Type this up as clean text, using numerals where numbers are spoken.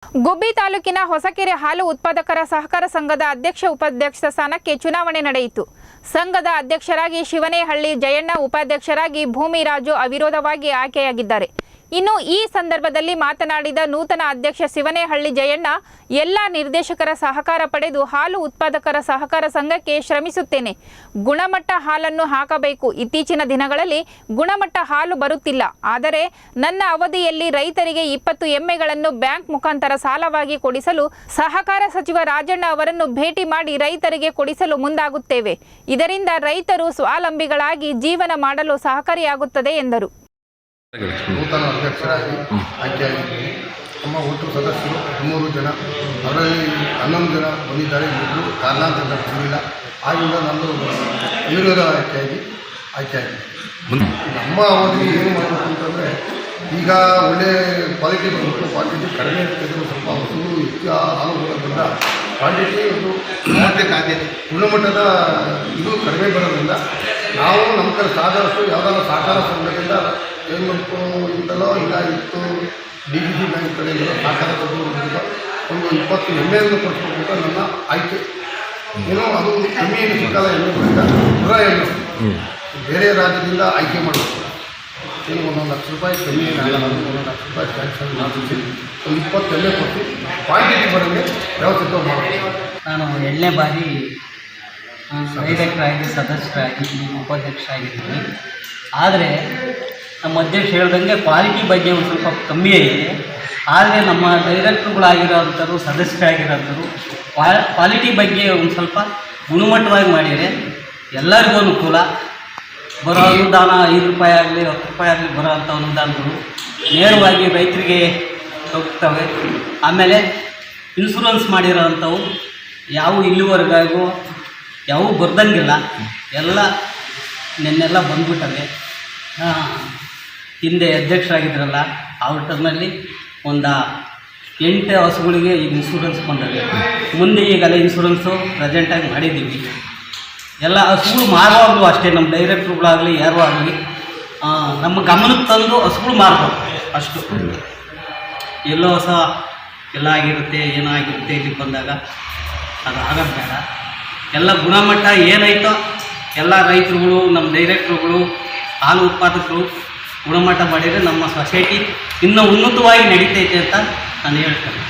ಗುಬ್ಬಿ ತಾಲೂಕಿನ ಹೊಸಕೆರೆ ಹಾಲು ಉತ್ಪಾದಕರ ಸಹಕಾರ ಸಂಘದ ಅಧ್ಯಕ್ಷ ಉಪಾಧ್ಯಕ್ಷ ಸ್ಥಾನಕ್ಕೆ ಚುನಾವಣೆ ನಡೆಯಿತು. ಸಂಘದ ಅಧ್ಯಕ್ಷರಾಗಿ ಶಿವನೇಹಳ್ಳಿ ಜಯಣ್ಣ, ಉಪಾಧ್ಯಕ್ಷರಾಗಿ ಭೂಮಿರಾಜು ಅವಿರೋಧವಾಗಿ ಆಯ್ಕೆಯಾಗಿದ್ದಾರೆ. ಇನ್ನು ಈ ಸಂದರ್ಭದಲ್ಲಿ ಮಾತನಾಡಿದ ನೂತನ ಅಧ್ಯಕ್ಷ ಶಿವನೇಹಳ್ಳಿ ಜಯಣ್ಣ, ಎಲ್ಲ ನಿರ್ದೇಶಕರ ಸಹಕಾರ ಪಡೆದು ಹಾಲು ಉತ್ಪಾದಕರ ಸಹಕಾರ ಸಂಘಕ್ಕೆ ಶ್ರಮಿಸುತ್ತೇನೆ. ಗುಣಮಟ್ಟ ಹಾಲನ್ನು ಹಾಕಬೇಕು. ಇತ್ತೀಚಿನ ದಿನಗಳಲ್ಲಿ ಗುಣಮಟ್ಟ ಹಾಲು ಬರುತ್ತಿಲ್ಲ. ಆದರೆ ನನ್ನ ಅವಧಿಯಲ್ಲಿ ರೈತರಿಗೆ 20 ಎಮ್ಮೆಗಳನ್ನು ಬ್ಯಾಂಕ್ ಮುಖಾಂತರ ಸಾಲವಾಗಿ ಕೊಡಿಸಲು ಸಹಕಾರ ಸಚಿವ ರಾಜಣ್ಣ ಅವರನ್ನು ಭೇಟಿ ಮಾಡಿ ರೈತರಿಗೆ ಕೊಡಿಸಲು ಮುಂದಾಗುತ್ತೇವೆ. ಇದರಿಂದ ರೈತರು ಸ್ವಾವಲಂಬಿಗಳಾಗಿ ಜೀವನ ಮಾಡಲು ಸಹಕಾರಿಯಾಗುತ್ತದೆ ಎಂದರು. ನೂತನ ಅಧ್ಯಕ್ಷರಾಗಿ ಆಯ್ಕೆಯಾಗಿದ್ದೀನಿ. ನಮ್ಮ ಒಟ್ಟು ಸದಸ್ಯರು 13 ಜನ, ಅವರಲ್ಲಿ 11 ಜನ ಬಂದಿದ್ದಾರೆ. ಇಬ್ಬರು ಕಾರಣಾಂತರದಿಂದ ಬಂದಿಲ್ಲ. ಆದ್ದರಿಂದ ನಮ್ಮದು ಅವಿರೋಧ ಆಯ್ಕೆಯಾಗಿದೆ. ನಮ್ಮ ಅವಧಿ ಏನು ಮಾಡಬೇಕು ಅಂತಂದರೆ, ಈಗ ಒಳ್ಳೆ ಕ್ವಾಲಿಟಿ ಬಂದ್ಬಿಟ್ಟು ಕ್ವಾಂಟಿಟಿ ಕಡಿಮೆ ಇರ್ತಿದ್ರು, ಸ್ವಲ್ಪ ಹಸುರು ಹೆಚ್ಚು ಹಾಲು ಬರೋದ್ರಿಂದ ಕ್ವಾಂಟಿಟಿ ಒಂದು ಗುಣಮಟ್ಟದ ಇದು ಕಡಿಮೆ ಬರೋದ್ರಿಂದ ನಾವು ನಮ್ಮ ಕಡೆ ಸಾಧಾರಷ್ಟು ಯಾವುದಾದ್ರೂ ಸಹಕಾರ ಸಂಘದಿಂದ ಇಂದಲೋ ಇಲ್ಲ ಇತ್ತು DBG ಬ್ಯಾಂಕ್ ಕಡೆಯಿಂದ ಸಹಕಾರ ಕೊಡುವುದರಿಂದ ಒಂದು 20 ಎಮ್ಮೆಯನ್ನು ಕೊಡಿಸ್ಬೇಕು ನನ್ನ ಆಯ್ಕೆ. ಏನೋ ಅದು ಎಮ್ಮೆ ಏನು ಸಿಕ್ಕಲ್ಲ, ಎಮ್ಮೆ ಬರಿಂದ ಪುರ ಎಮ್ಮೆ ಬೇರೆ ರಾಜ್ಯದಿಂದ ಆಯ್ಕೆ ಮಾಡಬೇಕು. ಏನು 1 ಲಕ್ಷ ರೂಪಾಯಿ ಕಮ್ಮಿ ಏನಾಗಲ್ಲ, 1 ಲಕ್ಷ ರೂಪಾಯಿ ಸ್ಯಾಂಕ್ಷನ್ ಮಾಡಿಸಿ ಒಂದು 20 ಎಮ್ಮೆ ಕೊಟ್ಟು ಕ್ವಾಂಟಿಟಿ ಬರೋಂಗೆ ವ್ಯವಸ್ಥಿತ ಮಾಡಬೇಕು. ನಾನು 8ನೇ ಬಾರಿ ಡೈರೆಕ್ಟರ್ ಆಗಿ ಸದಸ್ಯರಾಗಿ ಉಪಾಧ್ಯಕ್ಷ ಆಗಿದ್ದೀನಿ. ಆದರೆ ನಮ್ಮ ಅಧ್ಯಕ್ಷ ಹೇಳ್ದಂಗೆ ಕ್ವಾಲಿಟಿ ಬಗ್ಗೆ ಒಂದು ಸ್ವಲ್ಪ ಕಮ್ಮಿ ಆಗಿದೆ. ಆದರೆ ನಮ್ಮ ಡೈರೆಕ್ಟ್ರುಗಳಾಗಿರೋಂಥವ್ರು, ಸದಸ್ಯರಾಗಿರೋಂಥವ್ರು ಕ್ವಾಲಿಟಿ ಬಗ್ಗೆ ಒಂದು ಸ್ವಲ್ಪ ಗುಣಮಟ್ಟವಾಗಿ ಮಾಡಿದರೆ ಎಲ್ಲರಿಗೂ ಅನುಕೂಲ. ಬರೋ ಅನುದಾನ 5 ರೂಪಾಯಿ ಆಗಲಿ 10 ರೂಪಾಯಿ ಆಗಲಿ ಬರೋ ಅಂಥ ಅನುದಾನಗಳು ನೇರವಾಗಿ ರೈತರಿಗೆ ಹೋಗ್ತವೆ. ಆಮೇಲೆ ಇನ್ಶೂರೆನ್ಸ್ ಮಾಡಿರೋ ಅಂಥವು ಯಾವ ಇಲ್ಲಿವರೆಗೂ ಯಾವ ಬರ್ದಂಗಿಲ್ಲ, ಎಲ್ಲ ನೆನ್ನೆಲ್ಲ ಬಂದ್ಬಿಟ್ಟವೆ. ಹಿಂದೆ ಅಧ್ಯಕ್ಷರಾಗಿದ್ರಲ್ಲ ಅವ್ರ ಟರ್ಮಲ್ಲಿ ಒಂದು 8 ಹಸುಗಳಿಗೆ ಈಗ ಇನ್ಶೂರೆನ್ಸ್ ಬಂದವೆ. ಮುಂದೆ ಈಗಲ್ಲ ಇನ್ಶೂರೆನ್ಸು ಪ್ರೆಸೆಂಟಾಗಿ ಮಾಡಿದ್ದೀವಿ. ಎಲ್ಲ ಹಸುಗಳು ಮಾರುವಾಗಲೂ ಅಷ್ಟೇ, ನಮ್ಮ ಡೈರೆಕ್ಟ್ರುಗಳಾಗಲಿ ಯಾರೂ ಆಗಲಿ ನಮ್ಮ ಗಮನಕ್ಕೆ ತಂದು ಹಸುಗಳು ಮಾರಬೇಕು. ಅಷ್ಟು ಎಲ್ಲೋ ಹೊಸ ಎಲ್ಲ ಆಗಿರುತ್ತೆ, ಏನೋ ಆಗಿರುತ್ತೆ ಇಲ್ಲಿ ಬಂದಾಗ ಅದು ಆಗೋದು ಬೇಡ. ಎಲ್ಲ ಗುಣಮಟ್ಟ ಏನಾಯ್ತೋ ಎಲ್ಲ ರೈತರುಗಳು, ನಮ್ಮ ಡೈರೆಕ್ಟ್ರುಗಳು, ಹಾಲು ಉತ್ಪಾದಕರು ಗುಣಮಟ್ಟ ಮಾಡಿದರೆ ನಮ್ಮ ಸೊಸೈಟಿ ಇನ್ನೂ ಉನ್ನತವಾಗಿ ನಡೀತೈತೆ ಅಂತ ನಾನು ಹೇಳ್ತೇನೆ.